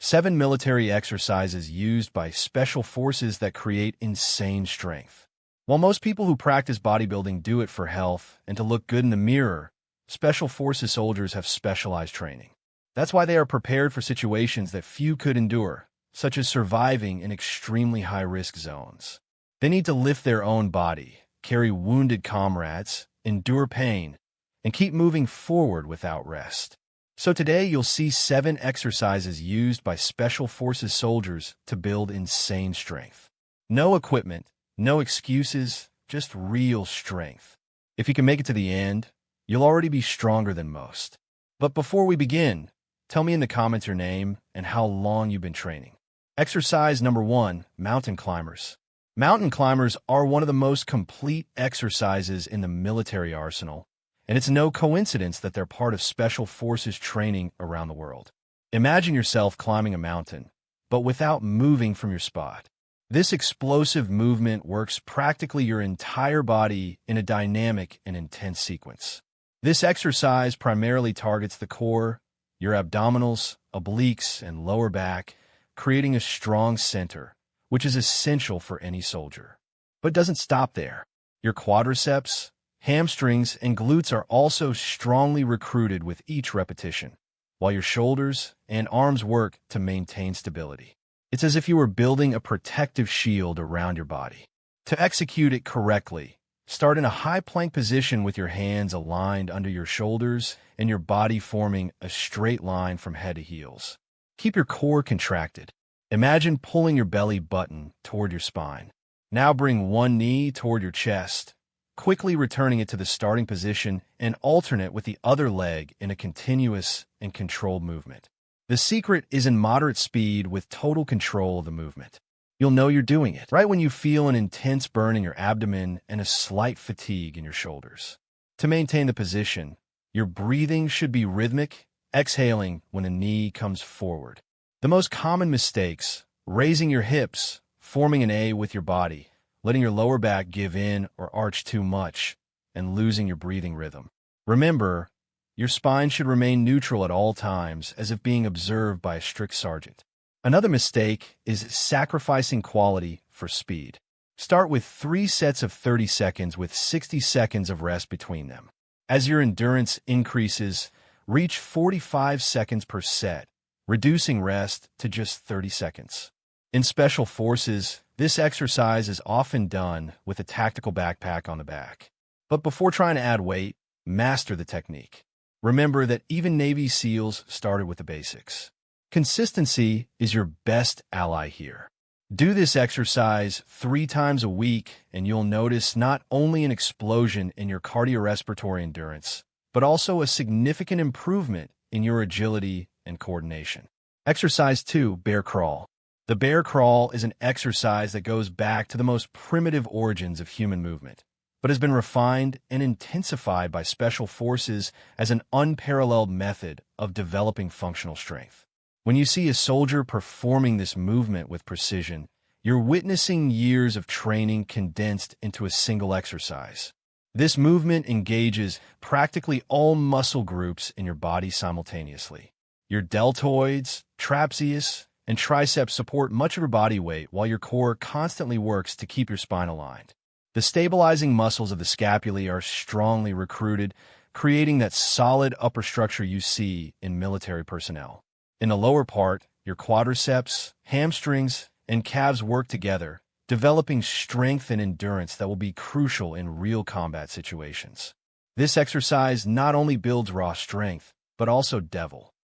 7 military exercises used by special forces that create insane strength. While most people who practice bodybuilding do it for health and to look good in the mirror, special forces soldiers have specialized training. That's why they are prepared for situations that few could endure, such as surviving in extremely high-risk zones. They need to lift their own body, carry wounded comrades, endure pain, and keep moving forward without rest. So today you'll see 7 exercises used by Special Forces soldiers to build insane strength. No equipment, no excuses, just real strength. If you can make it to the end, you'll already be stronger than most. But before we begin, tell me in the comments your name and how long you've been training. Exercise number 1, mountain climbers. Mountain climbers are one of the most complete exercises in the military arsenal, and it's no coincidence that they're part of Special Forces training around the world. Imagine yourself climbing a mountain, but without moving from your spot. This explosive movement works practically your entire body in a dynamic and intense sequence. This exercise primarily targets the core, your abdominals, obliques, and lower back, creating a strong center, which is essential for any soldier. But it doesn't stop there. Your quadriceps, hamstrings, and glutes are also strongly recruited with each repetition, while your shoulders and arms work to maintain stability. It's as if you were building a protective shield around your body. To execute it correctly, start in a high plank position with your hands aligned under your shoulders and your body forming a straight line from head to heels. Keep your core contracted. Imagine pulling your belly button toward your spine. Now bring one knee toward your chest, quickly returning it to the starting position and alternate with the other leg in a continuous and controlled movement. The secret is in moderate speed with total control of the movement. You'll know you're doing it right when you feel an intense burn in your abdomen and a slight fatigue in your shoulders. To maintain the position, your breathing should be rhythmic, exhaling when a knee comes forward. The most common mistakes: raising your hips, forming an A with your body, letting your lower back give in or arch too much, and losing your breathing rhythm. Remember, your spine should remain neutral at all times, as if being observed by a strict sergeant. Another mistake is sacrificing quality for speed. Start with 3 sets of 30 seconds with 60 seconds of rest between them. As your endurance increases, reach 45 seconds per set, reducing rest to just 30 seconds. In Special Forces, this exercise is often done with a tactical backpack on the back. But before trying to add weight, master the technique. Remember that even Navy SEALs started with the basics. Consistency is your best ally here. Do this exercise 3 times a week, and you'll notice not only an explosion in your cardiorespiratory endurance, but also a significant improvement in your agility and coordination. Exercise 2, bear crawl. The bear crawl is an exercise that goes back to the most primitive origins of human movement, but has been refined and intensified by Special Forces as an unparalleled method of developing functional strength. When you see a soldier performing this movement with precision, you're witnessing years of training condensed into a single exercise. This movement engages practically all muscle groups in your body simultaneously. Your deltoids, trapezius, and triceps support much of your body weight, while your core constantly works to keep your spine aligned. The stabilizing muscles of the scapulae are strongly recruited, creating that solid upper structure you see in military personnel. In the lower part, your quadriceps, hamstrings, and calves work together, developing strength and endurance that will be crucial in real combat situations. This exercise not only builds raw strength, but also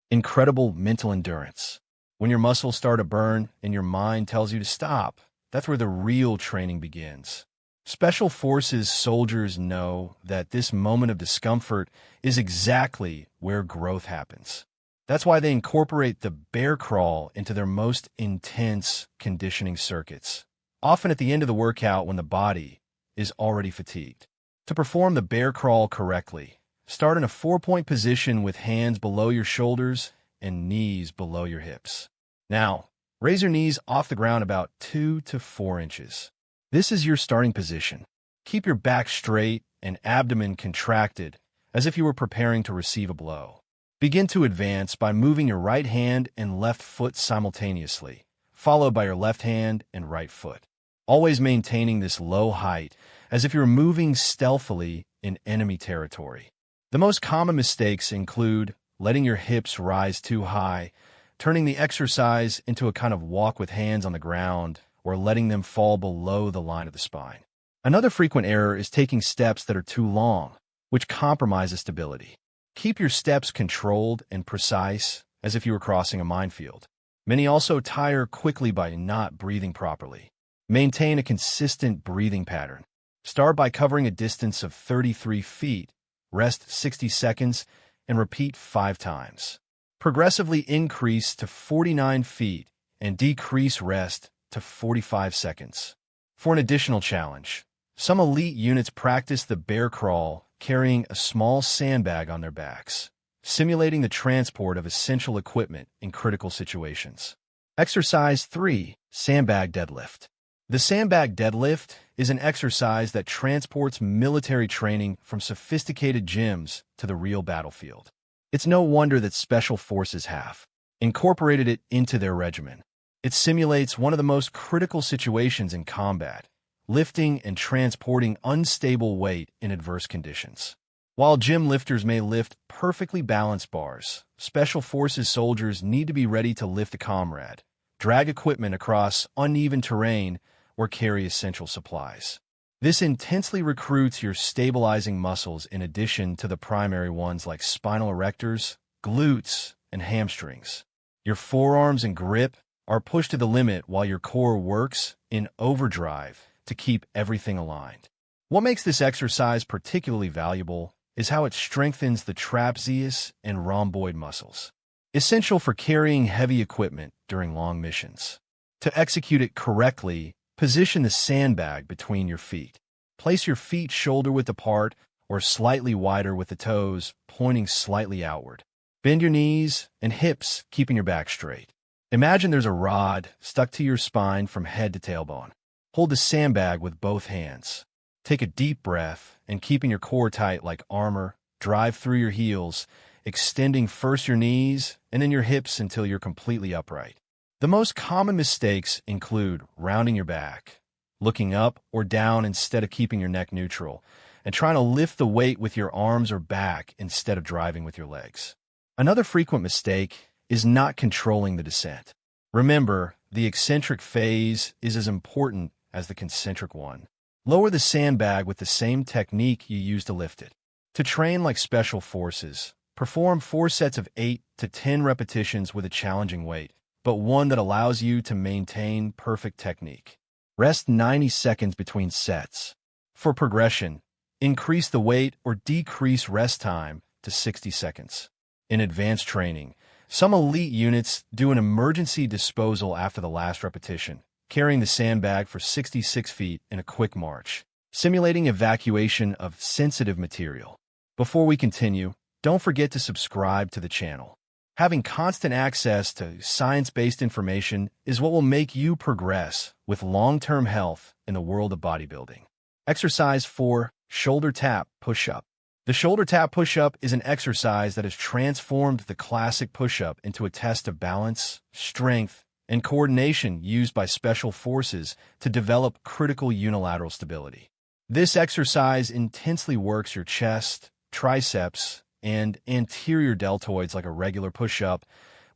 incredible mental endurance. When your muscles start to burn and your mind tells you to stop, that's where the real training begins. Special Forces soldiers know that this moment of discomfort is exactly where growth happens. That's why they incorporate the bear crawl into their most intense conditioning circuits, often at the end of the workout when the body is already fatigued. To perform the bear crawl correctly, start in a 4-point position with hands below your shoulders and knees below your hips. Now, raise your knees off the ground about 2 to 4 inches. This is your starting position. Keep your back straight and abdomen contracted as if you were preparing to receive a blow. Begin to advance by moving your right hand and left foot simultaneously, followed by your left hand and right foot, always maintaining this low height as if you're moving stealthily in enemy territory. The most common mistakes include letting your hips rise too high, turning the exercise into a kind of walk with hands on the ground, or letting them fall below the line of the spine. Another frequent error is taking steps that are too long, which compromises stability. Keep your steps controlled and precise, as if you were crossing a minefield. Many also tire quickly by not breathing properly. Maintain a consistent breathing pattern. Start by covering a distance of 33 feet, rest 60 seconds, and repeat 5 times. Progressively increase to 49 feet and decrease rest to 45 seconds. For an additional challenge, some elite units practice the bear crawl, carrying a small sandbag on their backs, simulating the transport of essential equipment in critical situations. Exercise 3. Sandbag deadlift. The sandbag deadlift is an exercise that transports military training from sophisticated gyms to the real battlefield. It's no wonder that Special Forces have incorporated it into their regimen. It simulates one of the most critical situations in combat, lifting and transporting unstable weight in adverse conditions. While gym lifters may lift perfectly balanced bars, Special Forces soldiers need to be ready to lift a comrade, drag equipment across uneven terrain, or carry essential supplies. This intensely recruits your stabilizing muscles in addition to the primary ones like spinal erectors, glutes, and hamstrings. Your forearms and grip are pushed to the limit while your core works in overdrive to keep everything aligned. What makes this exercise particularly valuable is how it strengthens the trapezius and rhomboid muscles, essential for carrying heavy equipment during long missions. To execute it correctly, position the sandbag between your feet. Place your feet shoulder-width apart or slightly wider with the toes pointing slightly outward. Bend your knees and hips, keeping your back straight. Imagine there's a rod stuck to your spine from head to tailbone. Hold the sandbag with both hands. Take a deep breath and keeping your core tight like armor, drive through your heels, extending first your knees and then your hips until you're completely upright. The most common mistakes include rounding your back, looking up or down instead of keeping your neck neutral, and trying to lift the weight with your arms or back instead of driving with your legs. Another frequent mistake is not controlling the descent. Remember, the eccentric phase is as important as the concentric one. Lower the sandbag with the same technique you use to lift it. To train like Special Forces, perform 4 sets of 8 to 10 repetitions with a challenging weight, but one that allows you to maintain perfect technique. Rest 90 seconds between sets. For progression, increase the weight or decrease rest time to 60 seconds. In advanced training, some elite units do an emergency disposal after the last repetition, carrying the sandbag for 66 feet in a quick march, simulating evacuation of sensitive material. Before we continue, don't forget to subscribe to the channel. Having constant access to science-based information is what will make you progress with long-term health in the world of bodybuilding. Exercise 4. Shoulder Tap Push-Up. The shoulder tap push-up is an exercise that has transformed the classic push-up into a test of balance, strength, and coordination used by Special Forces to develop critical unilateral stability. This exercise intensely works your chest, triceps, and anterior deltoids like a regular push-up,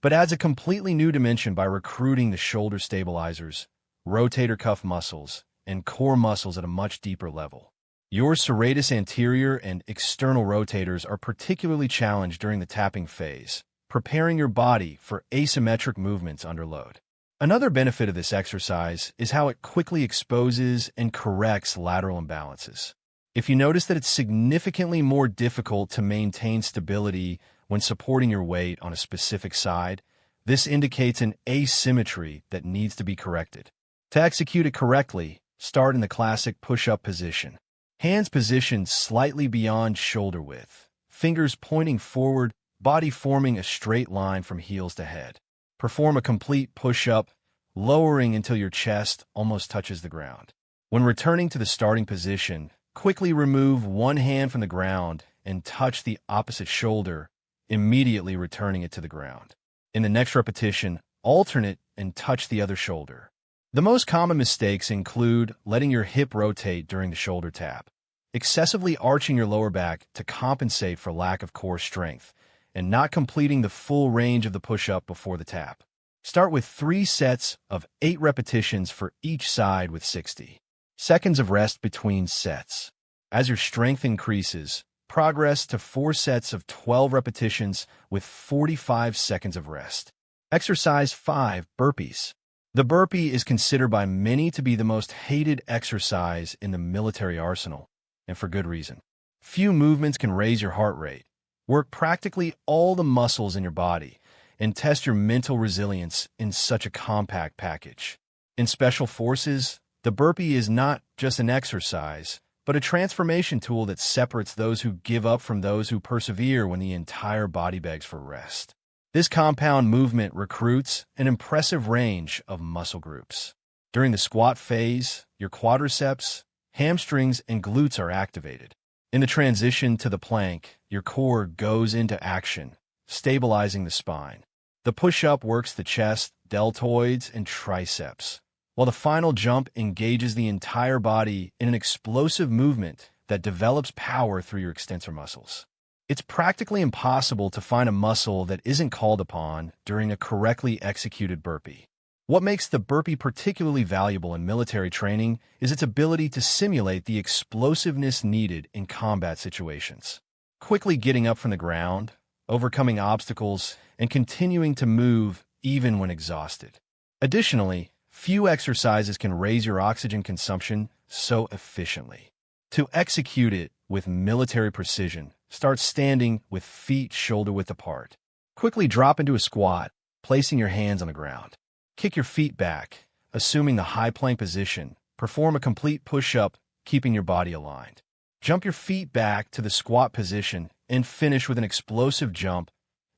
but adds a completely new dimension by recruiting the shoulder stabilizers, rotator cuff muscles, and core muscles at a much deeper level. Your serratus anterior and external rotators are particularly challenged during the tapping phase, preparing your body for asymmetric movements under load. Another benefit of this exercise is how it quickly exposes and corrects lateral imbalances. If you notice that it's significantly more difficult to maintain stability when supporting your weight on a specific side, this indicates an asymmetry that needs to be corrected. To execute it correctly, start in the classic push-up position. Hands positioned slightly beyond shoulder width, fingers pointing forward, body forming a straight line from heels to head. Perform a complete push-up, lowering until your chest almost touches the ground. When returning to the starting position, quickly remove one hand from the ground and touch the opposite shoulder, immediately returning it to the ground. In the next repetition, alternate and touch the other shoulder. The most common mistakes include letting your hip rotate during the shoulder tap, excessively arching your lower back to compensate for lack of core strength, and not completing the full range of the push-up before the tap. Start with 3 sets of 8 repetitions for each side with 60 seconds of rest between sets. As your strength increases, progress to 4 sets of 12 repetitions with 45 seconds of rest. Exercise 5, burpees. The burpee is considered by many to be the most hated exercise in the military arsenal, and for good reason. Few movements can raise your heart rate, work practically all the muscles in your body, and test your mental resilience in such a compact package. In Special Forces, the burpee is not just an exercise, but a transformation tool that separates those who give up from those who persevere when the entire body begs for rest. This compound movement recruits an impressive range of muscle groups. During the squat phase, your quadriceps, hamstrings, and glutes are activated. In the transition to the plank, your core goes into action, stabilizing the spine. The push-up works the chest, deltoids, and triceps, while the final jump engages the entire body in an explosive movement that develops power through your extensor muscles. It's practically impossible to find a muscle that isn't called upon during a correctly executed burpee. What makes the burpee particularly valuable in military training is its ability to simulate the explosiveness needed in combat situations. Quickly getting up from the ground, overcoming obstacles, and continuing to move even when exhausted. Additionally, few exercises can raise your oxygen consumption so efficiently. To execute it with military precision, start standing with feet shoulder-width apart. Quickly drop into a squat, placing your hands on the ground. Kick your feet back, assuming the high plank position. Perform a complete push-up, keeping your body aligned. Jump your feet back to the squat position and finish with an explosive jump,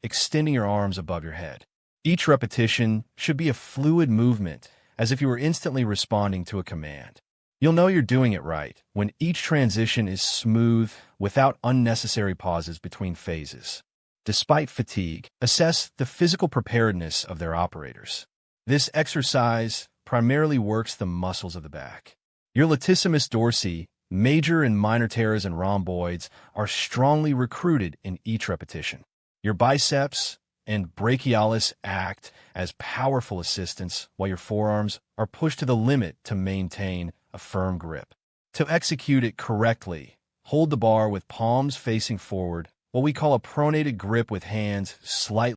extending your arms above your head. Each repetition should be a fluid movement, as if you were instantly responding to a command. You'll know you're doing it right when each transition is smooth without unnecessary pauses between phases. Despite fatigue, assess the physical preparedness of their operators. This exercise primarily works the muscles of the back. Your latissimus dorsi, major and minor teres and rhomboids are strongly recruited in each repetition. Your biceps and brachialis act as powerful assistants, while your forearms are pushed to the limit to maintain a firm grip. To execute it correctly, hold the bar with palms facing forward, what we call a pronated grip with hands slightly